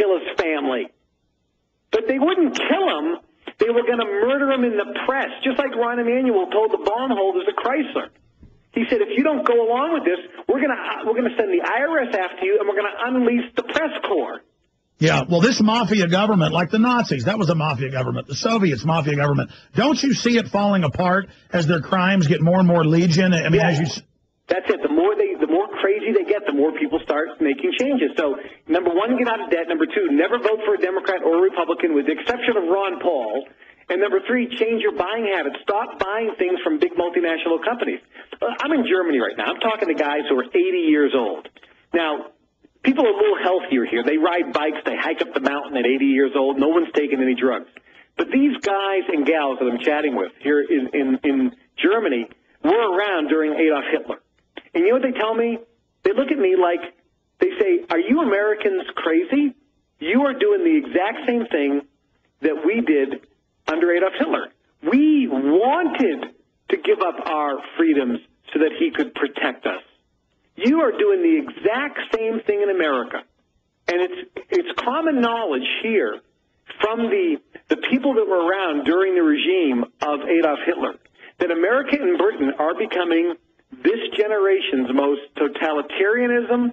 kill his family. But they wouldn't kill him. They were going to murder him in the press, just like Ron Emanuel told the bondholders at Chrysler. He said, if you don't go along with this, we're going to send the IRS after you, and we're going to unleash the press corps. Yeah, well, this mafia government, like the Nazis, that was a mafia government. The Soviets, mafia government. Don't you see it falling apart as their crimes get more and more legion? I mean, as you... That's it. The more crazy they get, the more people start making changes. So, number one, get out of debt. Number two, never vote for a Democrat or a Republican, with the exception of Ron Paul. And number three, change your buying habits. Stop buying things from big multinational companies. I'm in Germany right now. I'm talking to guys who are 80 years old. Now, people are a little healthier here. They ride bikes. They hike up the mountain at 80 years old. No one's taking any drugs. But these guys and gals that I'm chatting with here in Germany were around during Adolf Hitler. And you know what they tell me? They look at me like, they say, are you Americans crazy? You are doing the exact same thing that we did under Adolf Hitler. We wanted to give up our freedoms so that he could protect us. You are doing the exact same thing in America. And it's common knowledge here from the people that were around during the regime of Adolf Hitler that America and Britain are becoming this generation's most totalitarian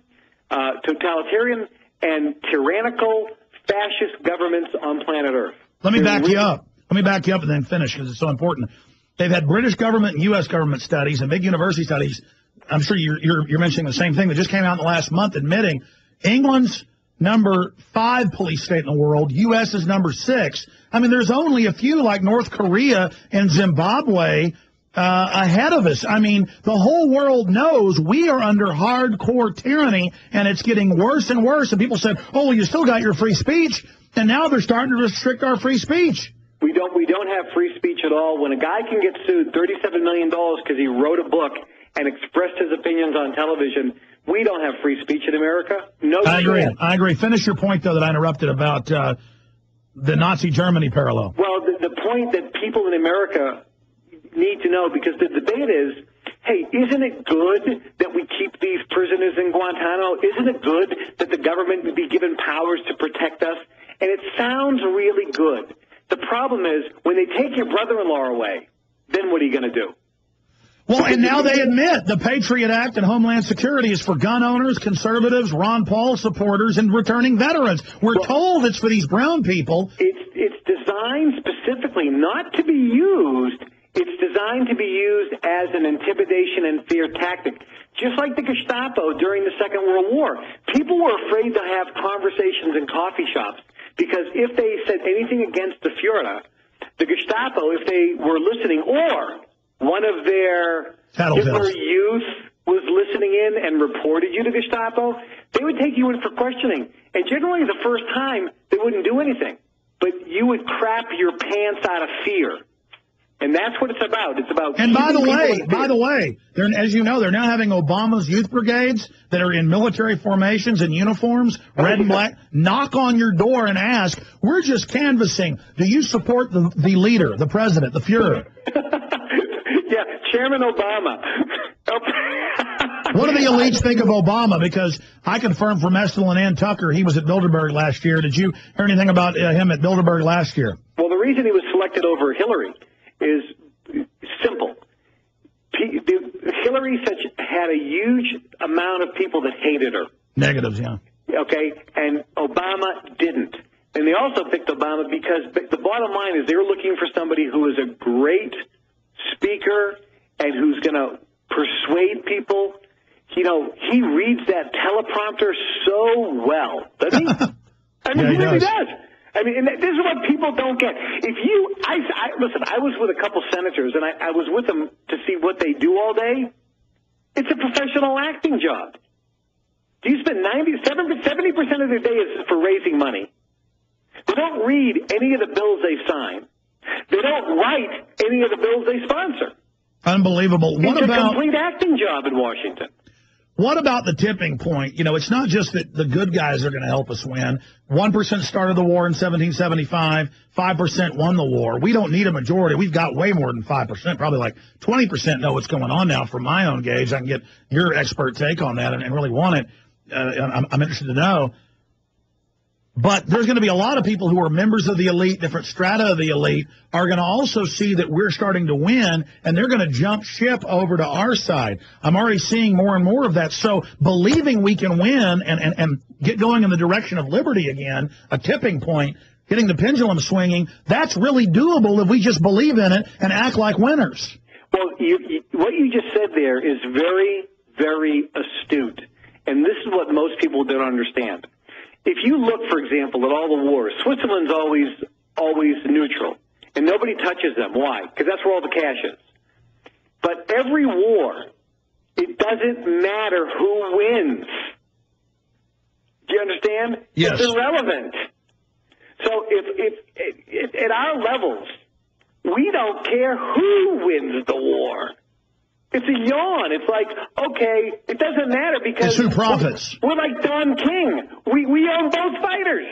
and tyrannical fascist governments on planet Earth. Let me back you up. Let me back you up and then finish because it's so important. They've had British government and U.S. government studies and big university studies. I'm sure you're mentioning the same thing that just came out in the last month admitting England's number 5 police state in the world. U.S. is number 6. I mean, there's only a few like North Korea and Zimbabwe ahead of us. I mean, the whole world knows we are under hardcore tyranny, and it's getting worse and worse. And people said, oh, well, you still got your free speech. And now they're starting to restrict our free speech. We don't have free speech at all. When a guy can get sued $37 million because he wrote a book and expressed his opinions on television, we don't have free speech in America. No, I agree. Finish your point, though, that I interrupted about the Nazi Germany parallel. Well, the point that people in America need to know, because the debate is, hey, isn't it good that we keep these prisoners in Guantanamo? Isn't it good that the government would be given powers to protect us? And it sounds really good. The problem is, when they take your brother-in-law away, then what are you going to do? Well, and now they admit the Patriot Act and Homeland Security is for gun owners, conservatives, Ron Paul supporters, and returning veterans. We're told it's for these brown people. It's designed specifically not to be used. It's designed to be used as an intimidation and fear tactic, just like the Gestapo during the Second World War. People were afraid to have conversations in coffee shops because if they said anything against the Führer, the Gestapo, if they were listening, or one of their Hitler youth was listening in and reported you to Gestapo, they would take you in for questioning. And generally the first time, they wouldn't do anything. But you would crap your pants out of fear. And that's what it's about. It's about. And by the way, as you know, they're now having Obama's youth brigades that are in military formations and uniforms, red and black, knock on your door and ask, we're just canvassing. Do you support the leader, the president, the Fuhrer? Yeah, Chairman Obama. What do the elites think of Obama? Because I confirmed from Estel and Ann Tucker he was at Bilderberg last year. Did you hear anything about him at Bilderberg last year? Well, the reason he was selected over Hillary is simple. Hillary had a huge amount of people that hated her. Negatives, yeah. Okay, and Obama didn't. And they also picked Obama because the bottom line is they were looking for somebody who is a great speaker and who's going to persuade people. You know, he reads that teleprompter so well, doesn't he? I mean, yeah, he really does. I mean, and this is what people don't get. If you, listen, I was with a couple senators, and I was with them to see what they do all day. It's a professional acting job. Do you spend 70% of their day is for raising money? They don't read any of the bills they sign. They don't write any of the bills they sponsor. Unbelievable. It's a complete acting job in Washington. What about the tipping point? You know, it's not just that the good guys are going to help us win. 1% started the war in 1775. 5% won the war. We don't need a majority. We've got way more than 5%. Probably like 20% know what's going on now from my own gauge. I can get your expert take on that and really want it. I'm interested to know. But there's going to be a lot of people who are members of the elite, different strata of the elite, are going to also see that we're starting to win, and they're going to jump ship over to our side. I'm already seeing more and more of that. So believing we can win and get going in the direction of liberty again, a tipping point, getting the pendulum swinging, that's really doable if we just believe in it and act like winners. Well, what you just said there is very, very astute. And this is what most people don't understand. If you look, for example, at all the wars, Switzerland's always neutral, and nobody touches them. Why? Because that's where all the cash is. But every war, it doesn't matter who wins. Do you understand? Yes. It's irrelevant. So if at our levels, we don't care who wins the war. It's a yawn. It's like, okay, it doesn't matter because it's who profits. We're like Don King. We own both fighters.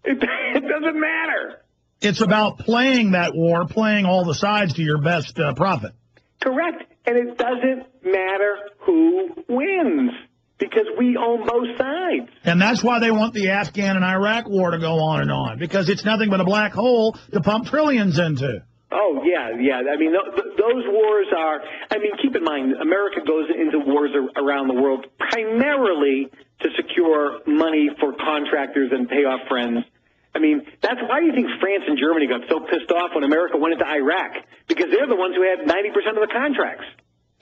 It doesn't matter. It's about playing that war, playing all the sides to your best profit. Correct. And it doesn't matter who wins because we own both sides. And that's why they want the Afghan and Iraq war to go on, because it's nothing but a black hole to pump trillions into. Oh, yeah. I mean, those wars are, keep in mind, America goes into wars around the world primarily to secure money for contractors and pay off friends. I mean, that's why do you think France and Germany got so pissed off when America went into Iraq? Because they're the ones who had 90% of the contracts.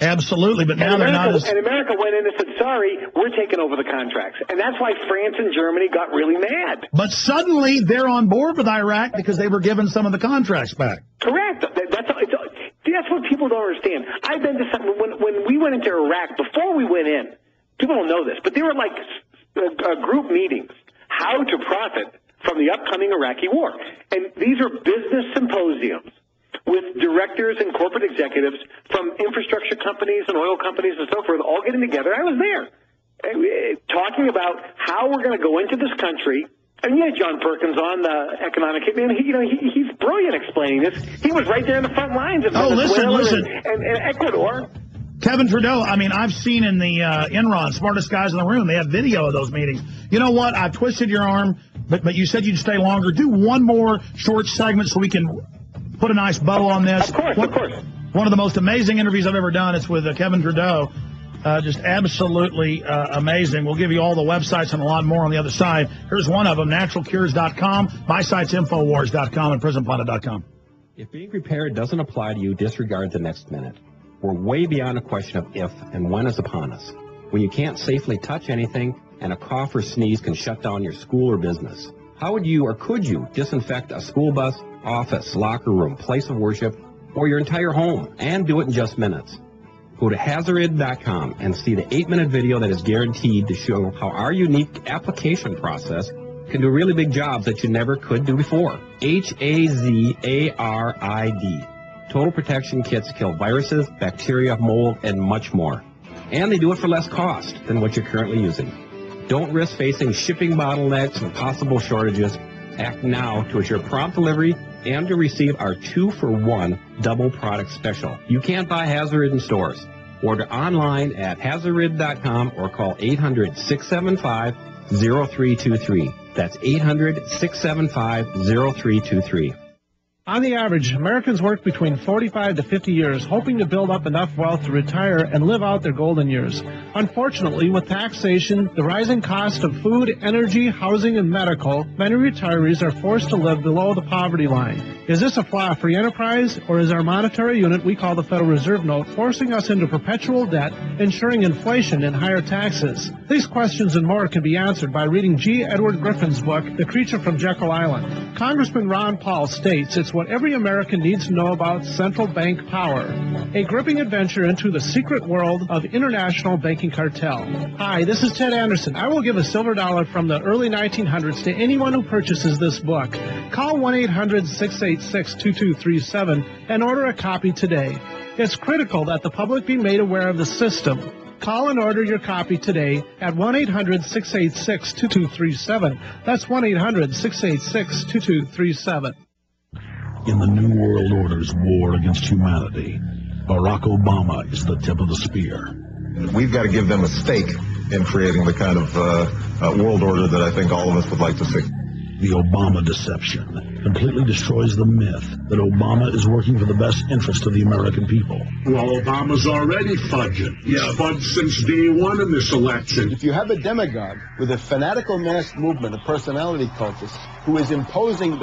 Absolutely, but now they're not as... And America went in and said, sorry, we're taking over the contracts. And that's why France and Germany got really mad. But suddenly they're on board with Iraq because they were given some of the contracts back. Correct. That's what people don't understand. I've been to some... When we went into Iraq, before we went in, people don't know this, but there were like group meetings, how to profit from the upcoming Iraqi war. And these are business symposiums with directors and corporate executives from infrastructure companies and oil companies and so forth, all getting together. I was there talking about how we're going to go into this country. And yeah, John Perkins on the economic hit, man, he's brilliant explaining this. He was right there in the front lines of Venezuela and Ecuador. Kevin Trudeau, I've seen in the Enron, smartest guys in the room, they have video of those meetings. You know what? I've twisted your arm, but you said you'd stay longer. Do one more short segment so we can put a nice bow on this. Of course. One of the most amazing interviews I've ever done. It's with Kevin Trudeau. Just absolutely amazing. We'll give you all the websites and a lot more on the other side. Here's one of them, naturalcures.com, my site's infowars.com, and prisonplanet.com. If being prepared doesn't apply to you, disregard the next minute. We're way beyond a question of if and when is upon us. When you can't safely touch anything and a cough or sneeze can shut down your school or business. How would you or could you disinfect a school bus, office, locker room, place of worship, or your entire home, and do it in just minutes? Go to Hazarid.com and see the 8-minute video that is guaranteed to show how our unique application process can do really big jobs that you never could do before. Hazarid. Total protection kits kill viruses, bacteria, mold, and much more. And they do it for less cost than what you're currently using. Don't risk facing shipping bottlenecks and possible shortages. Act now to assure prompt delivery and to receive our 2-for-1 double product special. You can't buy Hazarid in stores. Order online at Hazarid.com or call 800-675-0323. That's 800-675-0323. On the average, Americans work between 45 to 50 years, hoping to build up enough wealth to retire and live out their golden years. Unfortunately, with taxation, the rising cost of food, energy, housing, and medical, many retirees are forced to live below the poverty line. Is this a flaw of free enterprise, or is our monetary unit we call the Federal Reserve Note forcing us into perpetual debt, ensuring inflation and higher taxes? These questions and more can be answered by reading G. Edward Griffin's book, The Creature from Jekyll Island. Congressman Ron Paul states it's what every American needs to know about central bank power, a gripping adventure into the secret world of international banking cartel. Hi, this is Ted Anderson. I will give a silver dollar from the early 1900s to anyone who purchases this book. Call 1-800-686-2237 and order a copy today. It's critical that the public be made aware of the system. Call and order your copy today at 1-800-686-2237. That's 1-800-686-2237. In the New World Order's war against humanity, Barack Obama is the tip of the spear. We've got to give them a stake in creating the kind of world order that I think all of us would like to see. The Obama deception completely destroys the myth that Obama is working for the best interest of the American people. Well, Obama's already fudging. He's fudged since day one in this election. If you have a demagogue with a fanatical mass movement of personality cultists who is imposing